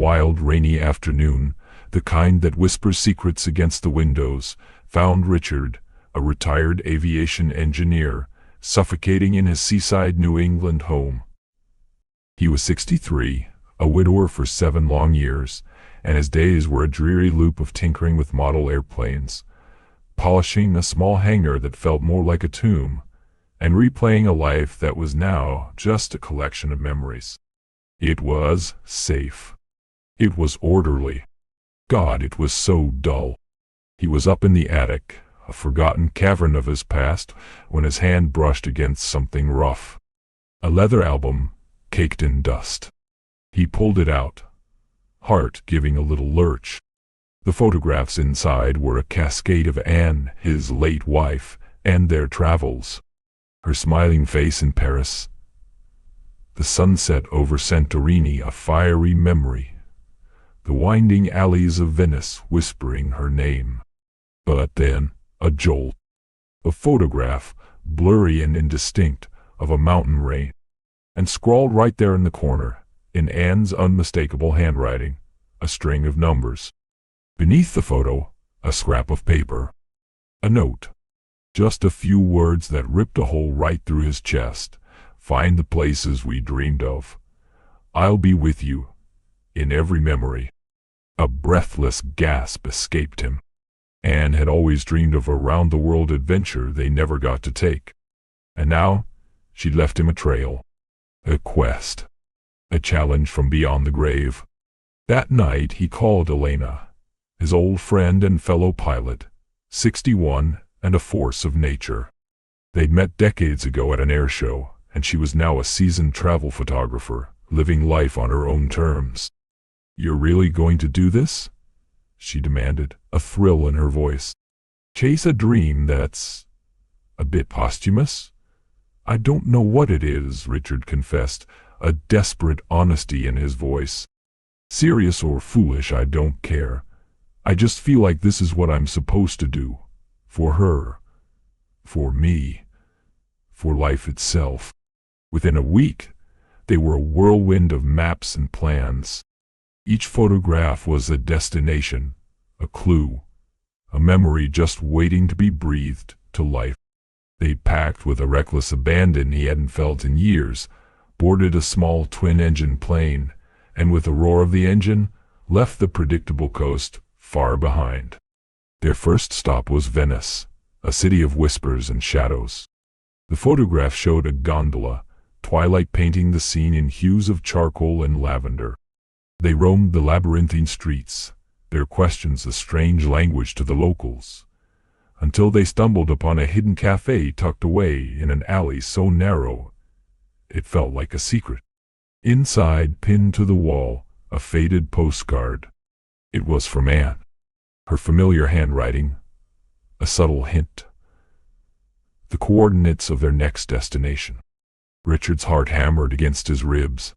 wild rainy afternoon, the kind that whispers secrets against the windows, found Richard, a retired aviation engineer, suffocating in his seaside New England home. He was 63, a widower for 7 long years, and his days were a dreary loop of tinkering with model airplanes, polishing a small hangar that felt more like a tomb, and replaying a life that was now just a collection of memories. It was safe. It was orderly. God, it was so dull. He was up in the attic, a forgotten cavern of his past, when his hand brushed against something rough. A leather album, caked in dust. He pulled it out, heart giving a little lurch. The photographs inside were a cascade of Anne, his late wife, and their travels. Her smiling face in Paris, the sunset over Santorini a fiery memory, the winding alleys of Venice whispering her name. But then, a jolt. A photograph, blurry and indistinct, of a mountain range, and scrawled right there in the corner, in Anne's unmistakable handwriting, a string of numbers. Beneath the photo, a scrap of paper. A note. Just a few words that ripped a hole right through his chest. Find the places we dreamed of. I'll be with you, in every memory. A breathless gasp escaped him. Anne had always dreamed of a round-the-world adventure they never got to take. And now, she'd left him a trail. A quest. A challenge from beyond the grave. That night he called Elena, his old friend and fellow pilot, 61 and a force of nature. They'd met decades ago at an air show, and she was now a seasoned travel photographer, living life on her own terms. "You're really going to do this?" she demanded, a thrill in her voice. "Chase a dream that's a bit posthumous?" "I don't know what it is," Richard confessed, a desperate honesty in his voice. "Serious or foolish, I don't care. I just feel like this is what I'm supposed to do. For her. For me. For life itself." Within a week, they were a whirlwind of maps and plans. Each photograph was a destination, a clue, a memory just waiting to be breathed to life. They packed with a reckless abandon he hadn't felt in years, boarded a small twin-engine plane, and with the roar of the engine, left the predictable coast far behind. Their first stop was Venice, a city of whispers and shadows. The photograph showed a gondola, twilight painting the scene in hues of charcoal and lavender. They roamed the labyrinthine streets, their questions a strange language to the locals, until they stumbled upon a hidden cafe tucked away in an alley so narrow it felt like a secret. Inside, pinned to the wall, a faded postcard. It was from Anne. Her familiar handwriting, a subtle hint. The coordinates of their next destination. Richard's heart hammered against his ribs.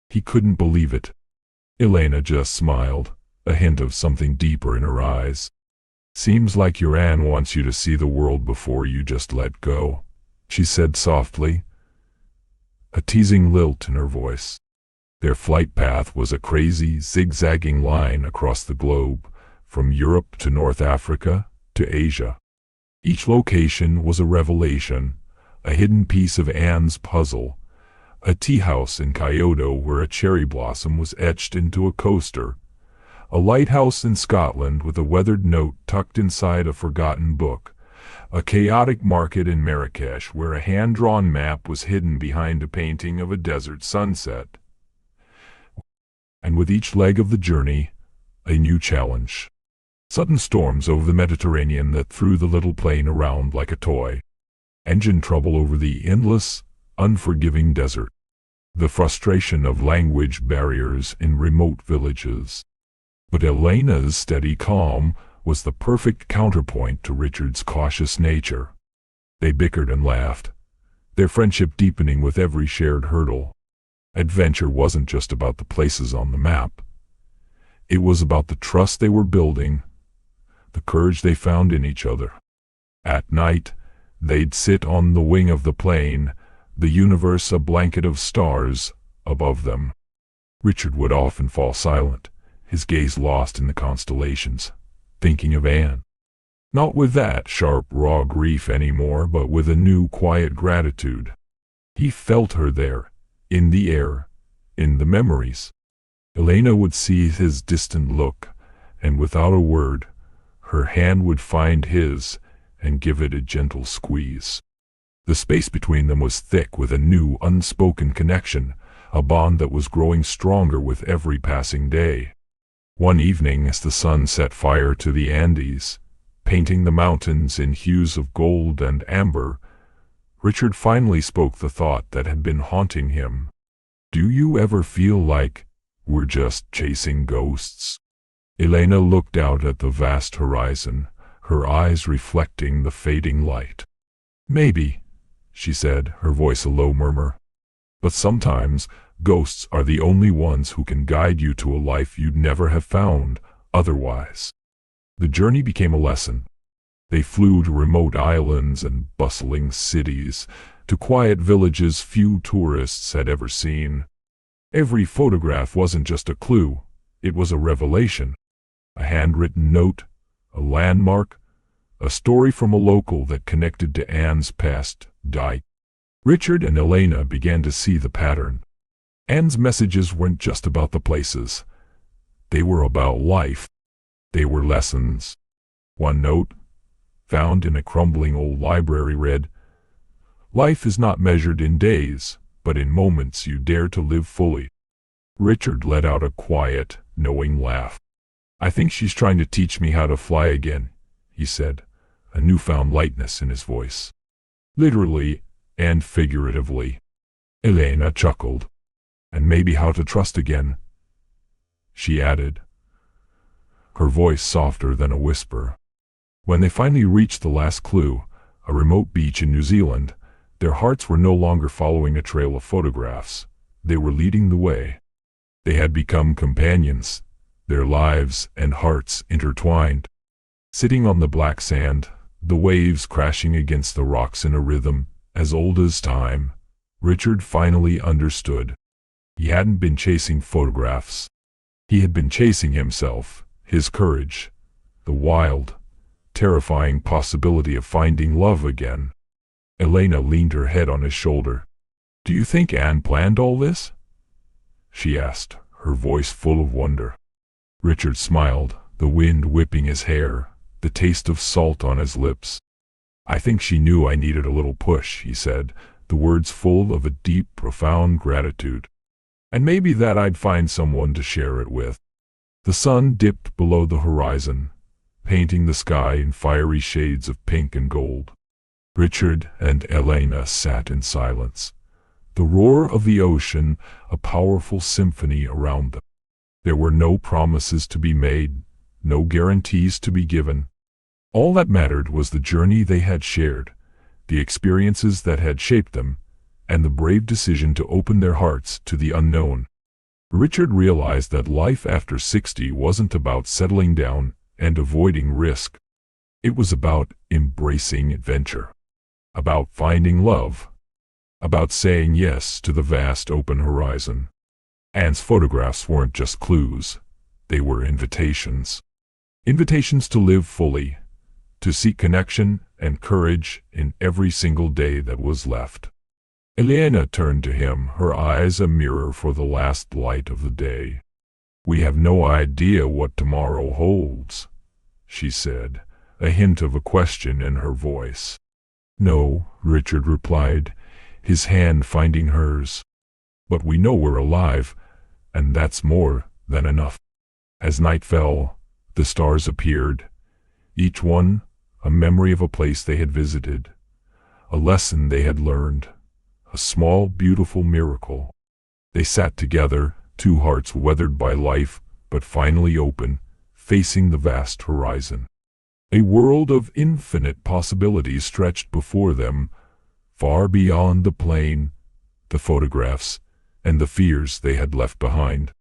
He couldn't believe it. Elena just smiled, a hint of something deeper in her eyes. "Seems like your Anne wants you to see the world before you just let go," she said softly, a teasing lilt in her voice. Their flight path was a crazy, zigzagging line across the globe, from Europe to North Africa to Asia. Each location was a revelation, a hidden piece of Anne's puzzle. A tea house in Kyoto where a cherry blossom was etched into a coaster. A lighthouse in Scotland with a weathered note tucked inside a forgotten book. A chaotic market in Marrakech where a hand-drawn map was hidden behind a painting of a desert sunset. And with each leg of the journey, a new challenge. Sudden storms over the Mediterranean that threw the little plane around like a toy. Engine trouble over the endless, unforgiving desert. The frustration of language barriers in remote villages. But Elena's steady calm was the perfect counterpoint to Richard's cautious nature. They bickered and laughed, their friendship deepening with every shared hurdle. Adventure wasn't just about the places on the map. It was about the trust they were building, the courage they found in each other. At night, they'd sit on the wing of the plane, the universe a blanket of stars above them. Richard would often fall silent, his gaze lost in the constellations, thinking of Anne. Not with that sharp, raw grief anymore, but with a new, quiet gratitude. He felt her there, in the air, in the memories. Elena would see his distant look, and without a word, her hand would find his and give it a gentle squeeze. The space between them was thick with a new, unspoken connection, a bond that was growing stronger with every passing day. One evening, as the sun set fire to the Andes, painting the mountains in hues of gold and amber, Richard finally spoke the thought that had been haunting him. "Do you ever feel like we're just chasing ghosts?" Elena looked out at the vast horizon, her eyes reflecting the fading light. "Maybe," she said, her voice a low murmur. "But sometimes ghosts are the only ones who can guide you to a life you'd never have found otherwise." The journey became a lesson. They flew to remote islands and bustling cities, to quiet villages few tourists had ever seen. Every photograph wasn't just a clue, it was a revelation. A handwritten note, a landmark, a story from a local that connected to Anne's past life. Richard and Elena began to see the pattern. Anne's messages weren't just about the places. They were about life. They were lessons. One note, found in a crumbling old library, read, "Life is not measured in days, but in moments you dare to live fully." Richard let out a quiet, knowing laugh. "I think she's trying to teach me how to fly again," he said, a newfound lightness in his voice. "Literally and figuratively." Elena chuckled. "And maybe how to trust again," she added, her voice softer than a whisper. When they finally reached the last clue, a remote beach in New Zealand, their hearts were no longer following a trail of photographs. They were leading the way. They had become companions, their lives and hearts intertwined. Sitting on the black sand, the waves crashing against the rocks in a rhythm as old as time, Richard finally understood. He hadn't been chasing photographs. He had been chasing himself, his courage, the wild, terrifying possibility of finding love again. Elena leaned her head on his shoulder. "Do you think Anne planned all this?" she asked, her voice full of wonder. Richard smiled, the wind whipping his hair, the taste of salt on his lips. "I think she knew I needed a little push," he said, the words full of a deep, profound gratitude. "And maybe that I'd find someone to share it with." The sun dipped below the horizon, painting the sky in fiery shades of pink and gold. Richard and Elena sat in silence, the roar of the ocean a powerful symphony around them. There were no promises to be made, no guarantees to be given. All that mattered was the journey they had shared, the experiences that had shaped them, and the brave decision to open their hearts to the unknown. Richard realized that life after 60 wasn't about settling down and avoiding risk. It was about embracing adventure, about finding love, about saying yes to the vast open horizon. Anne's photographs weren't just clues, they were invitations. Invitations to live fully, to seek connection and courage in every single day that was left. Elena turned to him, her eyes a mirror for the last light of the day. "We have no idea what tomorrow holds," she said, a hint of a question in her voice. "No," Richard replied, his hand finding hers. "But we know we're alive, and that's more than enough." As night fell, the stars appeared, each one a memory of a place they had visited, a lesson they had learned, a small, beautiful miracle. They sat together, two hearts weathered by life, but finally open, facing the vast horizon. A world of infinite possibilities stretched before them, far beyond the plane, the photographs, and the fears they had left behind.